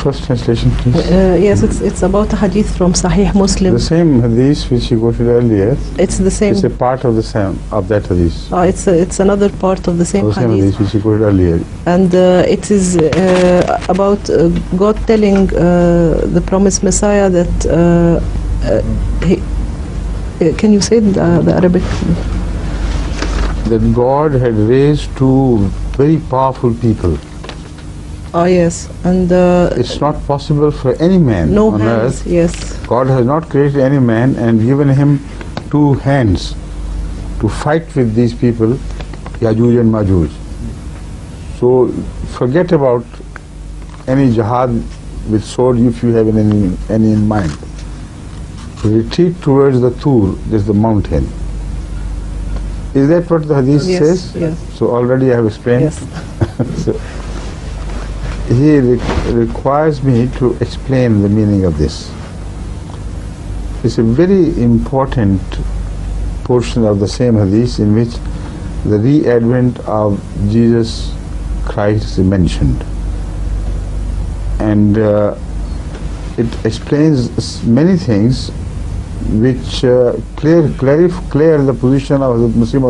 first translation, please? Yes, it's about a hadith from Sahih Muslim. The same hadith which you quoted earlier. It's the same. It's a part of the same of that hadith. It's another part of the same hadith. Which you quoted earlier. And it is about God telling the promised Messiah that can you say the Arabic? That God had raised two very powerful people. Yes, and it's not possible for any man on earth. Yes. God has not created any man and given him two hands to fight with these people, Yajooj and Majooj. So forget about any jihad with sword if you have any in mind. Retreat towards the Tur, this is the mountain. Is that what the hadith says? Yes. So already I have explained. Yes. So, he requires me to explain the meaning of this. It's a very important portion of the same hadith in which the re-advent of Jesus Christ is mentioned. And it explains many things which clear the position of the Muslim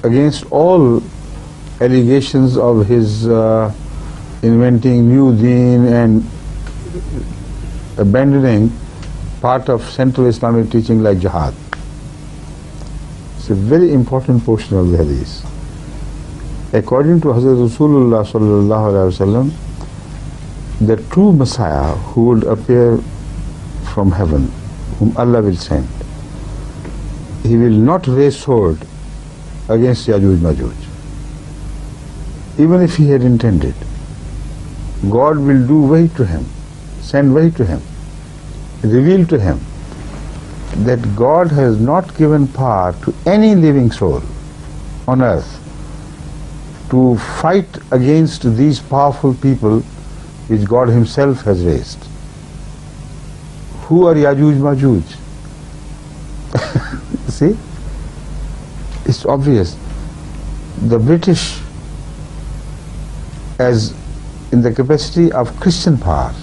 against all allegations of his inventing new deen and abandoning part of central Islamic teaching like jihad. It's a very important portion of the hadith. According to Hazrat Rasulullah sallallahu alaihi wasallam, the true Messiah who would appear from heaven, whom Allah will send, he will not raise sword against Yajooj Majooj. Even if he had intended, God will do wahy to him, send wahy to him, reveal to him that God has not given power to any living soul on earth to fight against these powerful people which God himself has raised. Who are Yajooj Majooj? See? It's obvious. The British, as in the capacity of Christian power,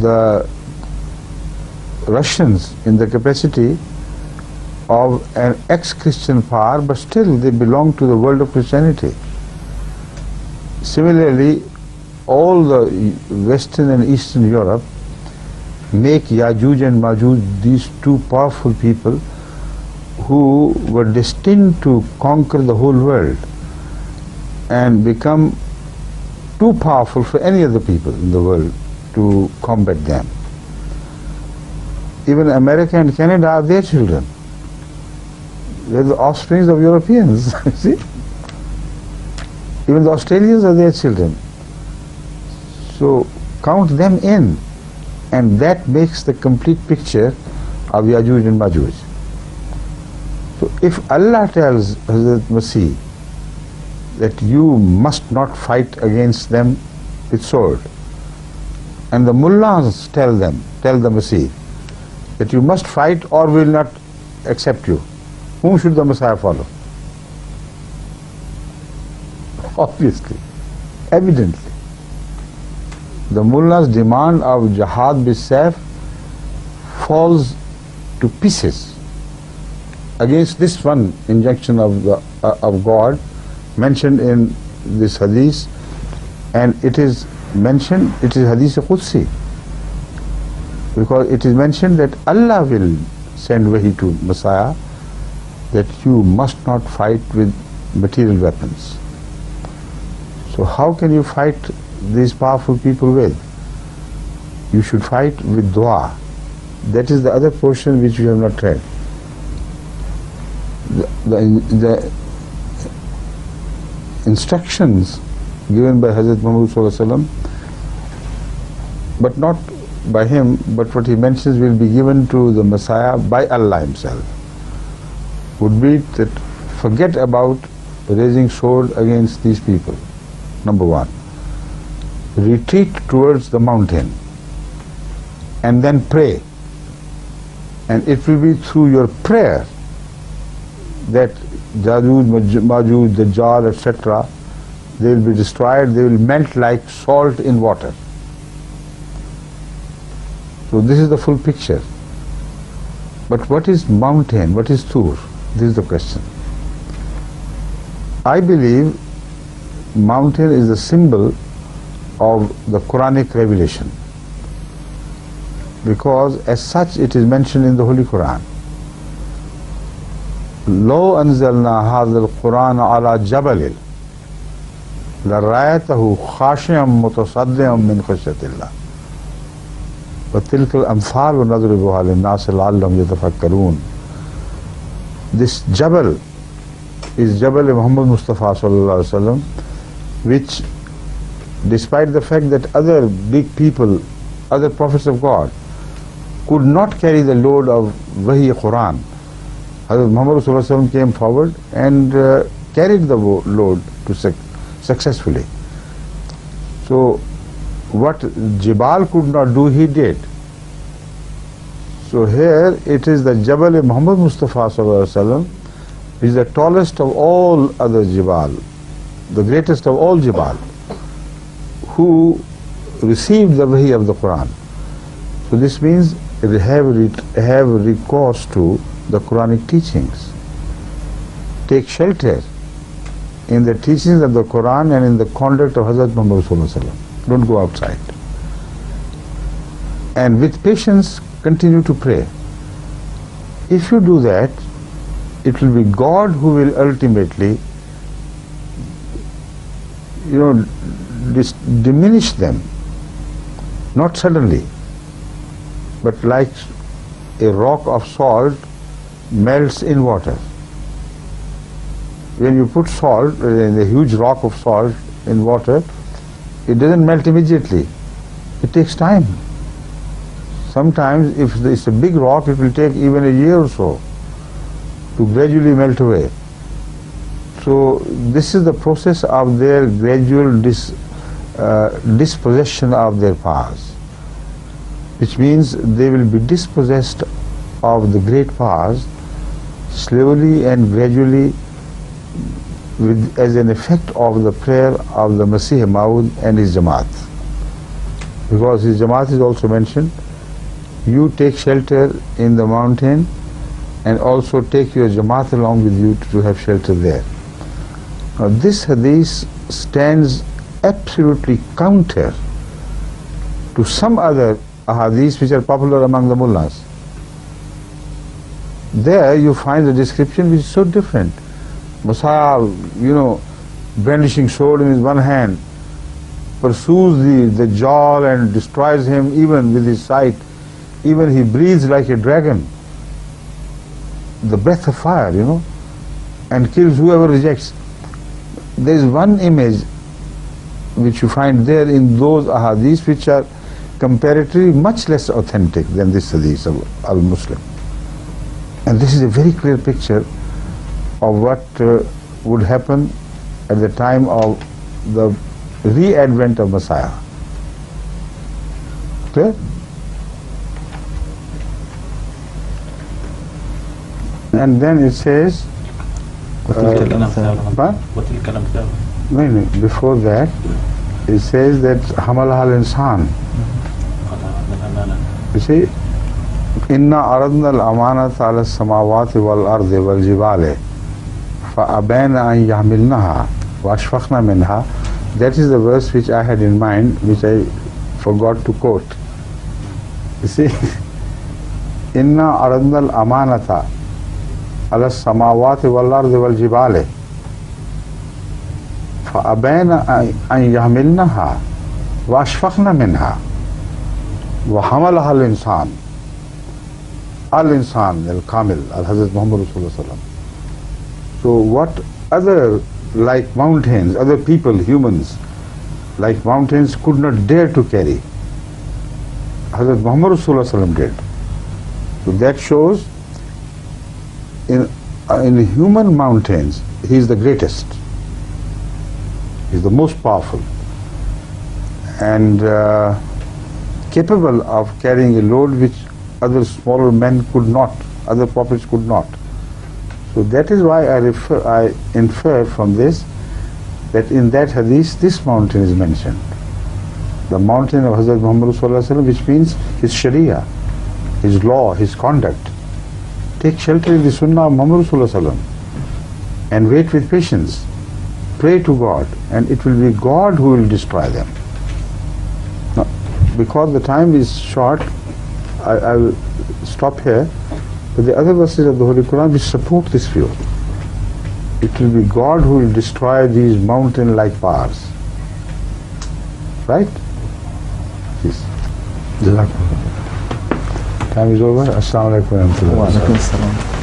the Russians in the capacity of an ex-Christian power, but still they belong to the world of Christianity. Similarly, all the Western and Eastern Europe make Yajooj and Majooj these two powerful people who were destined to conquer the whole world and become too powerful for any other people in the world to combat them. Even America and Canada are their children. They are the offsprings of Europeans. See? Even the Australians are their children. So count them in, and that makes the complete picture of Yajooj and Majooj. So if Allah tells Hazrat Masih that you must not fight against them with sword, and the mullahs tell the Masih that you must fight or we will not accept you, whom should the Messiah follow? Obviously, evidently. The mullah's demand of jihad bisayf falls to pieces against this one injunction of God mentioned in this hadith, and it is hadith Qudsi, because it is mentioned that Allah will send wahi to Messiah that you must not fight with material weapons. So how can you fight these powerful people with? You should fight with dua. That is the other portion which we have not read. The instructions given by Hazrat Muhammad sallallahu alaihi wasallam, but not by him, but what he mentions will be given to the Messiah by Allah himself, would be that forget about raising sword against these people. Number one, retreat towards the mountain and then pray, and it will be through your prayer that Yajooj, Majooj, Dajjal, etc. they will be destroyed, they will melt like salt in water. So this is the full picture. But what is mountain? What is Tur? This is the question. I believe mountain is the symbol of the Quranic revelation, because as such it is mentioned in the Holy Quran. لو أنزلنا هذا القرآن على جبل لرأيته خاشعا متصدعا من خشية الله وتلك الأمثال نضربها للناس لعلهم يتفكرون. This Jabal is Jabal Muhammad Mustafa sallallahu alaihi wasallam, which, despite the fact that other big people, other prophets of God, could not carry the load of Wahi Quran, Hazrat Muhammad sallallahu alaihi wasallam came forward and carried the load successfully. So what Jibal could not do, he did. So here it is the Jabal Muhammad Mustafa sallallahu alaihi wasallam is the tallest of all other Jibal, the greatest of all Jibal, who received the Wahi of the Quran. So this means they have recourse to the Quranic teachings. Take shelter in the teachings of the Quran and in the conduct of Hazrat Muhammad sallallahu alaihi wasallam. Don't go outside. And with patience continue to pray. If you do that, it will be God who will ultimately, diminish them. Not suddenly, but like a rock of salt melts in water. When you put salt, a huge rock of salt in water, it doesn't melt immediately. It takes time. Sometimes if it's a big rock, it will take even a year or so to gradually melt away. So this is the process of their gradual dispossession of their powers, which means they will be dispossessed of the great powers slowly and gradually as an effect of the prayer of the Masih Maud and his Jamaat. Because his Jamaat is also mentioned. You take shelter in the mountain and also take your Jamaat along with you to have shelter there. Now this hadith stands absolutely counter to some other ahadith which are popular among the mullahs. There you find the description which is so different. Messiah, brandishing sword in his one hand, pursues the Dajjal and destroys him even with his sight. Even he breathes like a dragon, the breath of fire, and kills whoever rejects. There is one image which you find there in those ahadith which are comparatively much less authentic than this hadith of al-Muslim. And this is a very clear picture of what would happen at the time of the re-advent of Messiah. Clear? And then it says, before that, it says that Hamal al-Insan. You see, Inna aradna al-amanata ala samawati wal-ardi wal-jibale fa'abayna an yahmilnaha wa ashfaqna minha. That is the verse which I had in mind, which I forgot to quote. You see, Inna aradna al-amanata ala samawati wal-ardi wal-jibale fa'abayna an yahmilnaha wa ashfaqna minha wa hamalaha al-insan. Al-Insan, Al-Kamil, Al-Hazrat Muhammad Rasulullah Sallam. So what other, like mountains, other people, humans, like mountains could not dare to carry, Hazrat Muhammad Rasulullah Sallam did. So that shows in human mountains, he is the greatest. He is the most powerful and capable of carrying a load which other smaller men could not, other prophets could not. So that is why I infer from this that in that hadith this mountain is mentioned. The mountain of Hazrat Muhammad sallallahu alaihi wasallam, which means his sharia, his law, his conduct. Take shelter in the sunnah of Muhammad sallallahu alaihi wasallam and wait with patience. Pray to God, and it will be God who will destroy them. Now, because the time is short, I will stop here. But the other verses of the Holy Quran which support this view. It will be God who will destroy these mountain-like powers. Right? Yes. Time is over. Assalamu alaikum wa rahmatullahi wa barakatuh.